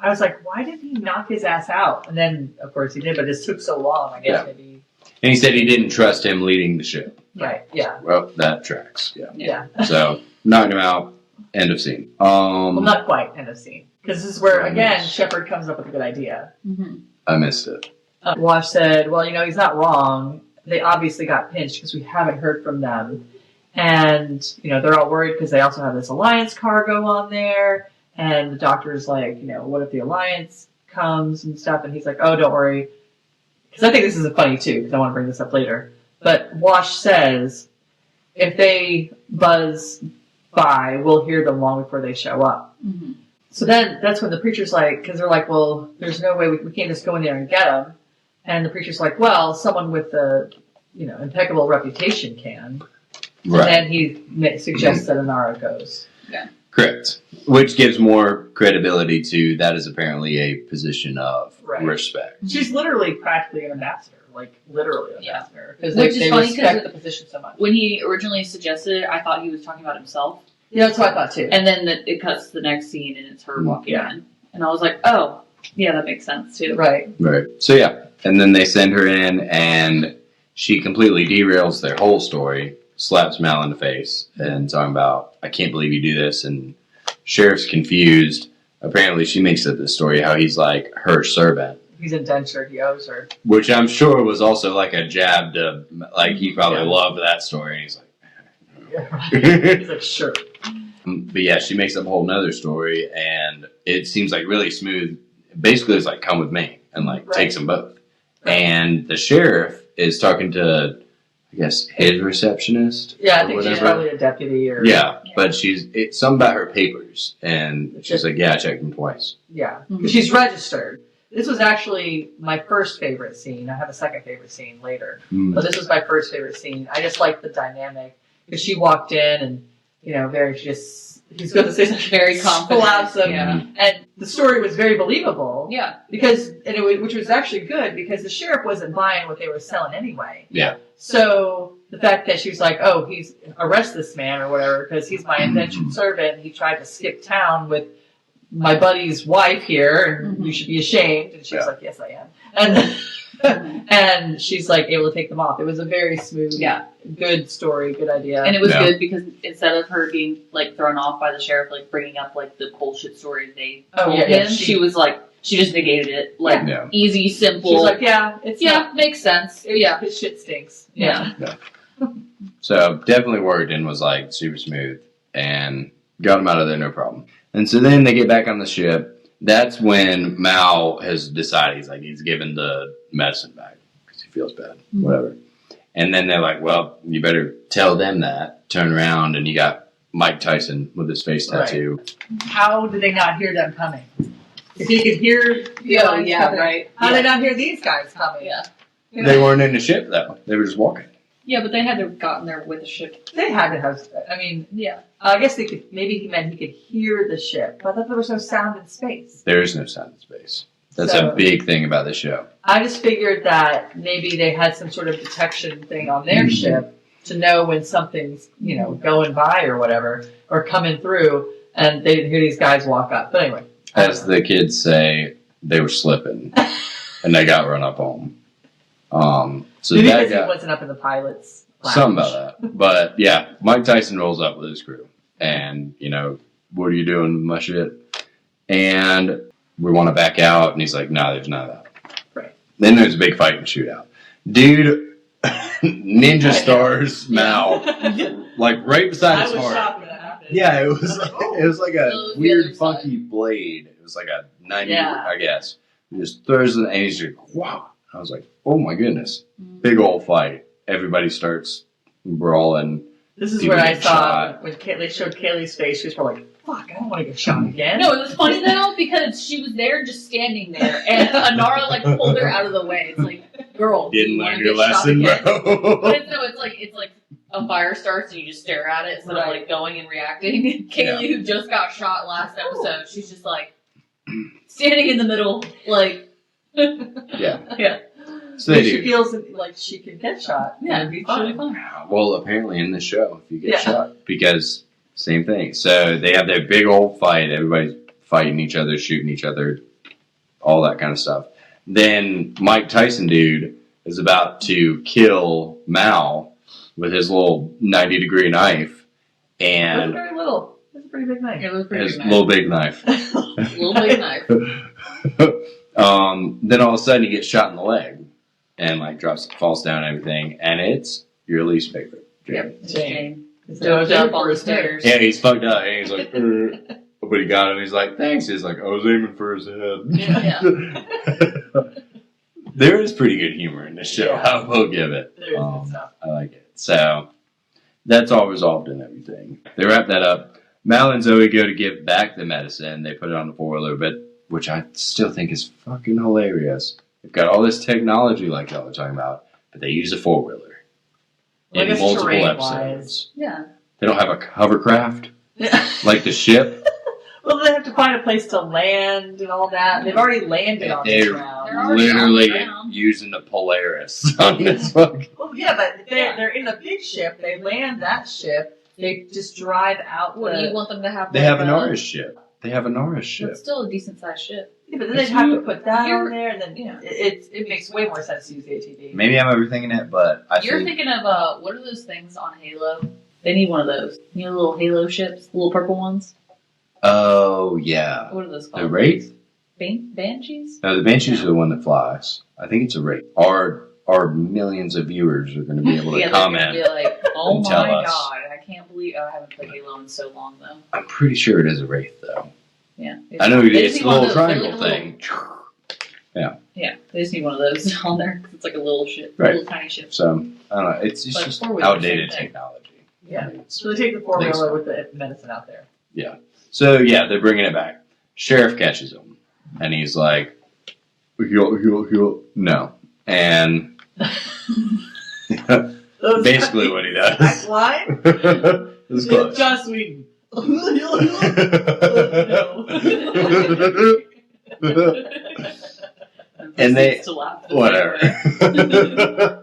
I was like, why did he knock his ass out? And then, of course, he did, but it just took so long. I guess maybe. And he said he didn't trust him leading the ship. Right. Yeah. Well, that tracks. Yeah. Yeah. So knocked him out. End of scene. Well, not quite end of scene, because this is where Right. again Shepard comes up with a good idea. Mm-hmm. I missed it. Wash said, "Well, he's not wrong. They obviously got pinched because we haven't heard from them, and they're all worried because they also have this Alliance cargo on there." And the doctor's like, "What if the Alliance comes and stuff?" And he's like, "Oh, don't worry," because I think this is funny too. Because I want to bring this up later. But Wash says, if they buzz by, we'll hear them long before they show up. Mm-hmm. So then that's when the preacher's like, because they're like, well, there's no way we can't just go in there and get them. And the preacher's like, well, someone with a impeccable reputation can. Right. And then he suggests that Inara goes. Correct. Which gives more credibility to that is apparently a position of Right. respect. She's literally practically an ambassador, like literally an Yeah. ambassador, because Which is they funny respect 'cause the position so much. When he originally suggested it, I thought he was talking about himself. Yeah, that's what I thought too. And then it cuts to the next scene and it's her walking Yeah. in. And I was like, oh, yeah, that makes sense too. Right. Right. So yeah. And then they send her in and she completely derails their whole story, slaps Mal in the face and talking about, I can't believe you do this. And Sheriff's confused. Apparently she makes up this story how he's like her servant. He's indentured, he owes her. Which I'm sure was also like a jab to, like, he probably Yeah. loved that story. And he's like, Yeah, right. He's like, sure. but yeah, she makes up a whole nother story and it seems like really smooth. Basically, it's like, come with me and like Right. takes them both. And the sheriff is talking to, I guess, his receptionist. Yeah, I or think she's whatever. probably a deputy or. Yeah, but it's something about her papers. And she's like, yeah, I checked them twice. Yeah, Mhm. because she's registered. This was actually my first favorite scene. I have a second favorite scene later. But this was my first favorite scene. I just liked the dynamic. Because she walked in and, he's going to say something Very confident. slaps him. Yeah. And the story was very believable. Yeah. Which was actually good because the sheriff wasn't buying what they were selling anyway. Yeah. So the fact that she was like, oh, arrest this man or whatever because he's my indentured servant. He tried to skip town with my buddy's wife here and you should be ashamed. And she was like, yes, I am. And and she's like able to take them off. It was a very smooth, good story, good idea. And it was good because instead of her being like thrown off by the sheriff, like bringing up like the bullshit story they told him, she was like, she just negated it. Like, easy, simple. She's like, makes sense. His shit stinks. Yeah. So definitely worked and was like super smooth and got him out of there no problem. And so then they get back on the ship. That's when Mal has decided he's given the medicine back because he feels bad, whatever. And then they're like, well, you better tell them that. Turn around and you got Mike Tyson with his face tattoo. How did they not hear them coming? If you could hear the lines coming, right. how did they not hear these guys coming? Yeah. They weren't in the ship though. They were just walking. Yeah, but they had to have gotten there with the ship. They had to have. I mean, I guess they could. Maybe he meant he could hear the ship, but I thought there was no sound in space. There is no sound in space. That's a big thing about the show. I just figured that maybe they had some sort of detection thing on their ship to know when something's going by or whatever or coming through, and they didn't hear these guys walk up. But anyway, As the kids say, they were slipping and they got run up on. So maybe that because he guy, wasn't up in the pilot's lounge. something about that. But yeah, Mike Tyson rolls up with his crew and, what are you doing with my shit? And we want to back out. And he's like, no, there's none of that. Right. Then there's a big fight and shootout. Dude, ninja stars Mal, like right beside his heart. shocked when that happened. Yeah, it was like a It was the weird, other side. funky blade. It was like a 90, Yeah. I guess. He just throws it, and he's like, wow. I was like, oh my goodness. Big old fight. Everybody starts brawling. This is People where I get saw shot. when they showed Kaylee's face. She was probably like, "Fuck, I don't want to get shot again." No, it was funny though because she was there just standing there and Anara like pulled her out of the way. It's like, girl, Didn't you wanna learn your get shot lesson, again? bro. But it's like a fire starts and you just stare at it instead of like going and reacting. Kaylee, who just got shot last episode, she's just like standing in the middle, like Yeah. So If they she do. feels like she can get shot. yeah, it'd be it's really fine. fun. Well, apparently in the show, if you get Yeah. shot, because same thing. So they have their big old fight. Everybody's fighting each other, shooting each other, all that kind of stuff. Then Mike Tyson dude is about to kill Mal with his little 90-degree knife, It was and very little. It was a pretty big knife. It was pretty his big little big knife. little big knife. Then all of a sudden he gets shot in the leg, and like falls down and everything, and it's your least favorite. Jane. Jane. So Jumped up on the stairs. Yeah, he's fucked up, and he's like, but he got him. He's like, thanks. He's like, I was aiming for his head. Yeah. There is pretty good humor in this show. Yeah. I will give it. There is good stuff. I like it. So that's all resolved and everything. They wrap that up. Mal and Zoe go to give back the medicine. They put it on the 4-wheeler, which I still think is fucking hilarious. They've got all this technology like y'all are talking about, but they use a 4-wheeler Well, I in guess multiple terrain-wise. episodes. Yeah. They don't have a hovercraft Yeah. like the ship. Well, they have to find a place to land and all that. They've already landed on the They're ground. They're already literally on the ground. using the Polaris on this fucking. Well, yeah, but they're in a big ship. They land that ship. They just drive out. What do you want them to have? They like have an a- Norris ship. They have a Norris ship. It's still a decent sized ship. Yeah, but then they'd have to put that You're- on there, and then yeah. it makes way more sense to use the ATV. Maybe I'm overthinking it, but I You're think thinking of what are those things on Halo? They need one of those. You know, little Halo ships, the little purple ones. oh yeah, What are those called? the Wraith. Banshees. No, the Banshees are the one that flies. I think it's a Wraith. Our millions of viewers are going to be able to Yeah, they're gonna comment. be like, oh and tell my us. god, I can't believe I haven't played Halo in so long though. I'm pretty sure it is a Wraith though. Yeah. I know They it's just the need one little of those. They're triangle like a thing. Yeah, they just need one of those on there 'cause it's like a little ship, Right. little tiny ship. So I don't know. It's But just 4-wheeler, outdated same thing. technology. Yeah. I mean, it's- So they take the 4-wheeler with the medicine out there. So yeah, they're bringing it back. Sheriff catches him, and he's like, "He'll, no," and basically what he That does. line? It's close. Joss Whedon. And they- to laugh Whatever.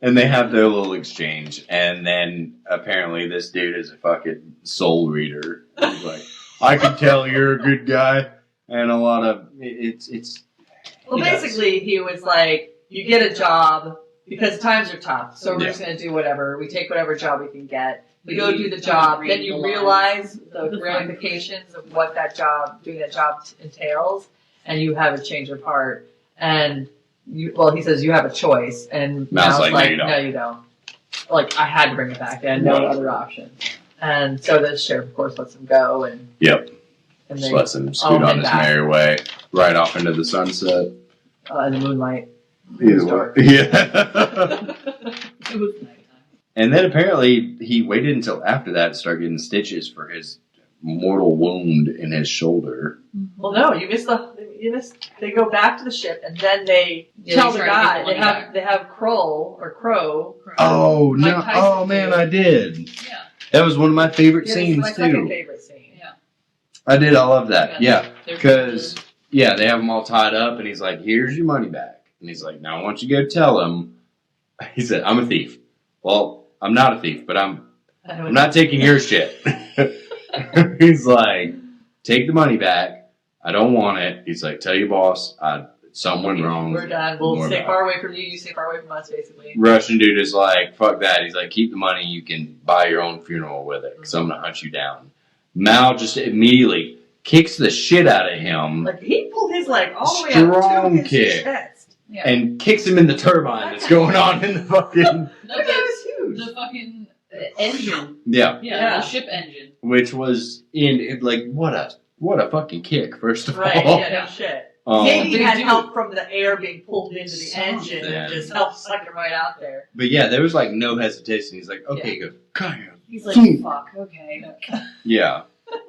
And they have their little exchange, and then apparently this dude is a fucking soul reader. He's like, I can tell you're a good guy, and a lot of it's. Well, He does. basically, he was like, you get a job because times are tough, so we're Yeah. just going to do whatever. We take whatever job we can get. We But go you do the don't job, read then the you lines. realize the The ramifications of what that job, doing that job entails, and you have a change of heart. And he says you have a choice, and Mal's Mal's like, no, you don't. Like, I had to bring it back. They had no Right. other option. And so the sheriff, of course, lets him go, and Yep. and Just they lets him all scoot on head his back. merry way, right off into the sunset. In the moonlight. Either way. dark. Yeah. It was nighttime. And then apparently he waited until after that to start getting stitches for his mortal wound in his shoulder. Well, no, you missed. They go back to the ship, and then they Yeah, tell they the try to guy. get the They money have back. they have Crow. Oh Mike no! Tyson Oh man, did. I did. Yeah. That was one of my favorite Yeah, this is scenes my second too. favorite scene. I did. I love that. Yeah, They're- because yeah, they have him all tied up, and he's like, "Here's your money back." And he's like, "Now I want you to go tell him." He said, "I'm a thief." Well, I'm not a thief, but I'm not taking your shit. He's like, "Take the money back. I don't want it." He's like, "Tell your boss something went wrong." We're done. We'll More stay about far away from you. You stay far away from us, basically. Russian dude is like, fuck that. He's like, keep the money. You can buy your own funeral with it because I'm going to hunt you down. Mal just immediately kicks the shit out of him Like, he pulled his leg all the way Strong up to his kick. chest. Yeah. and kicks him in the turbine that's going on in the fucking. No, That was huge. the fucking engine. Yeah. Yeah. The ship engine. Which was like, what a fucking kick, first of Right, all. yeah, no shit. Um, Maybe he They had do. help from the air being pulled into the Something. engine and just helped suck him right out there. but yeah, there was like no hesitation. He's like, okay, go. Kaya. He's like, fuck, okay. Yeah.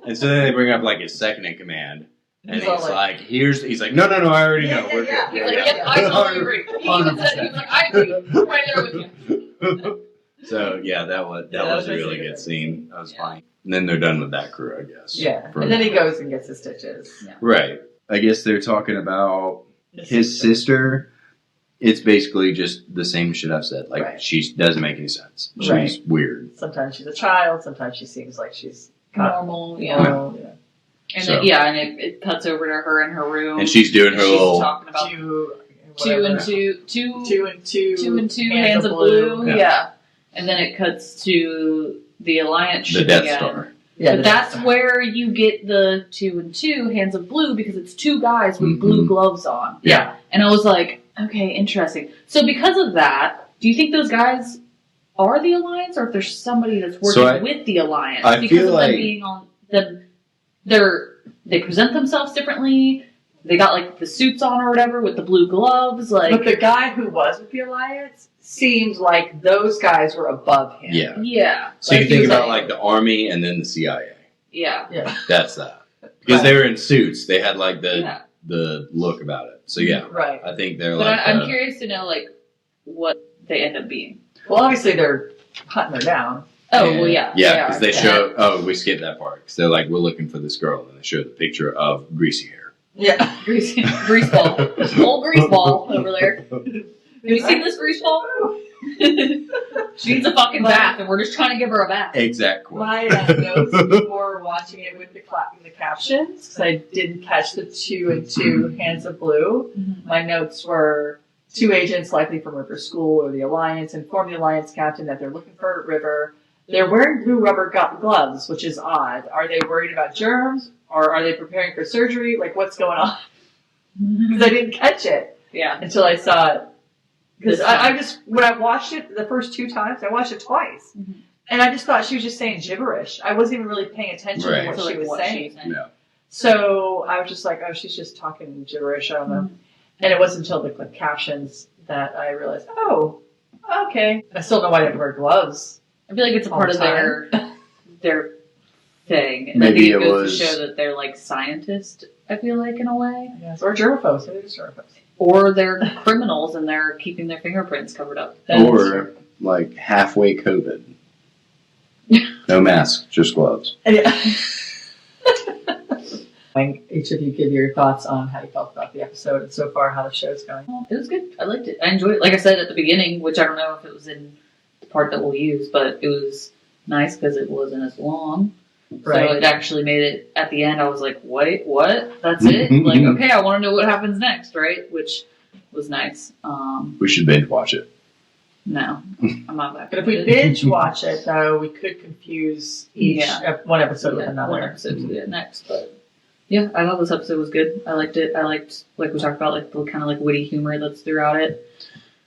And so then they bring up like his second in command. And He's all he's like, he's like, no, I already Yeah, know. yeah, We're yeah. good. He's like, yep, I totally agree. He even said, he was like, I agree. I'm right there with you. So yeah, that was a really good scene. That was funny. And then they're done with that crew, I guess. Yeah, and then he goes and gets his stitches. Yeah. Right. I guess they're talking about his sister. It's basically just the same shit I've said. Like, Right. she doesn't make any sense. She's Right. weird. Sometimes she's a child. Sometimes she seems like she's Normal, yeah. normal. Yeah. And So- it cuts over to her in her room. And she's doing her she's little. talking about Two and two hands of blue. Yeah. Yeah. And then it cuts to the Alliance The ship Death again. Star. Yeah, But that's where you get the 2 and 2 hands of blue because it's 2 guys with blue gloves on. Yeah. And I was like, okay, interesting. So because of that, do you think those guys are the Alliance, or if there's somebody that's working with the Alliance? I because feel of like- them being on them, they present themselves differently. They got like the suits on or whatever with the blue gloves. But Like, the guy who was with the Alliance seems like those guys were above him. Yeah. yeah, So you Like think he's about like- like the Army and then the CIA. yeah, Yeah. That's that. Because they were in suits. They had like yeah. the look about it. So yeah, Right. I think they're But like. I'm curious to know like what they end up being. Well, obviously they're hunting her down. Oh well, yeah, Yeah, because they are. show. Oh, we skipped that part. Because they're like, we're looking for this girl, and they show the picture of greasy hair. Yeah. grease ball, old grease ball over there. Have you seen this grease ball? She needs a fucking bath, and we're just trying to give her a bath. Exact quote. My notes before watching it with the captions, because I didn't catch the 2 and 2 hands of blue. My notes were 2 agents, likely from River School or the Alliance, inform the Alliance captain that they're looking for River. They're wearing blue rubber gloves, which is odd. Are they worried about germs, or are they preparing for surgery? Like, what's going on? Because I didn't catch it Yeah, until I saw it. Because This I just, when I watched it the first 2 times, I watched it twice. Mhm. And I just thought she was just saying gibberish. I wasn't even really paying attention Right. to what So, she like, was what saying. she's saying. Yeah. So I was just like, oh, she's just talking gibberish. I don't know. And it wasn't until the captions that I realized, oh, okay. I still know why they have to wear gloves. I feel like it's a All part the of their thing. And Maybe I think it it goes was- to show that they're like scientists. I feel like in a way, Yes. Or germaphobes. Maybe they're germaphobes. or they're criminals and they're keeping their fingerprints covered up. Or like halfway COVID. No mask, just gloves. Yeah. Each of you give your thoughts on how you felt about the episode and so far how the show's going. It was good. I liked it. I enjoyed it. Like I said at the beginning, which I don't know if it was in the part that we'll use, but it was nice because it wasn't as long. Right. So it actually made it at the end. I was like, wait, what? That's it? Like, okay, I want to know what happens next, right? Which was nice. We should binge watch it. No, I'm not that. But if we binge watch it, though, we could confuse each one episode with another. One episode to the next, but yeah, I thought this episode was good. I liked it. I liked, like we talked about, like the kind of like witty humor that's throughout it.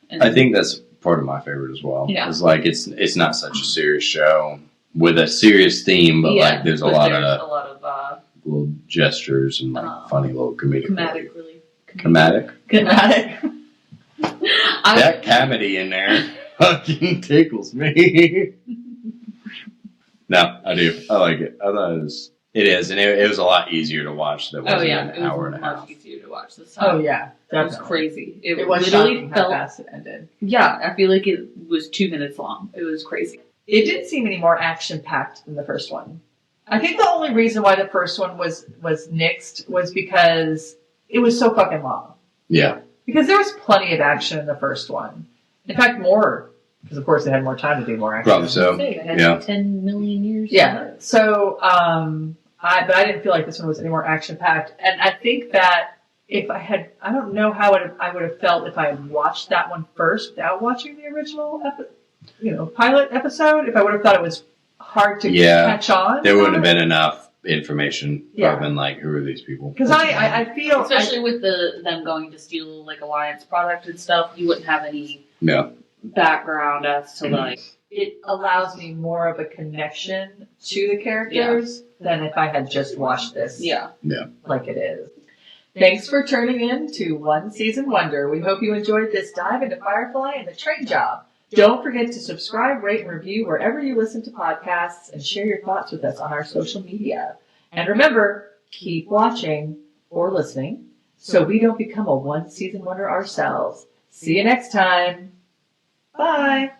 And I think that's part of my favorite as well. Yeah. It's like it's not such a serious show with a serious theme, but like there's a lot of little gestures and like funny little comedic. comedic, really. Comedic? Comedic. That comedy in there fucking tickles me. No, I do. I like it. I thought it is, and it was a lot easier to watch than Oh yeah, an it hour was and a half. much easier to watch this time. Oh, yeah. It was Definitely. crazy. It was literally shocking how felt. fast it ended. Yeah, I feel like it was 2 minutes long. It was crazy. It didn't seem any more action-packed than the first one. I think the only reason why the first one was nixed was because it was so fucking long. Yeah. Because there was plenty of action in the first one. In fact, more. Because, of course, they had more time to do more action. Probably so. Say, it had Yeah. 10 million years. Yeah. So, but I didn't feel like this one was any more action-packed. And I think that if I don't know how I would have felt if I had watched that one first without watching the original pilot episode. If I would have thought it was hard to catch on. There wouldn't have been enough information Yeah. other than like, who are these people? Because I feel... Especially with them going to steal like Alliance product and stuff, you wouldn't have any Yeah. background as to like. it allows me more of a connection to the characters than if I had just watched this like it is. Thanks for turning in to One Season Wonder. We hope you enjoyed this dive into Firefly and the train job. Don't forget to subscribe, rate, and review wherever you listen to podcasts and share your thoughts with us on our social media. And remember, keep watching or listening so we don't become a one-season wonder ourselves. See you next time. Bye.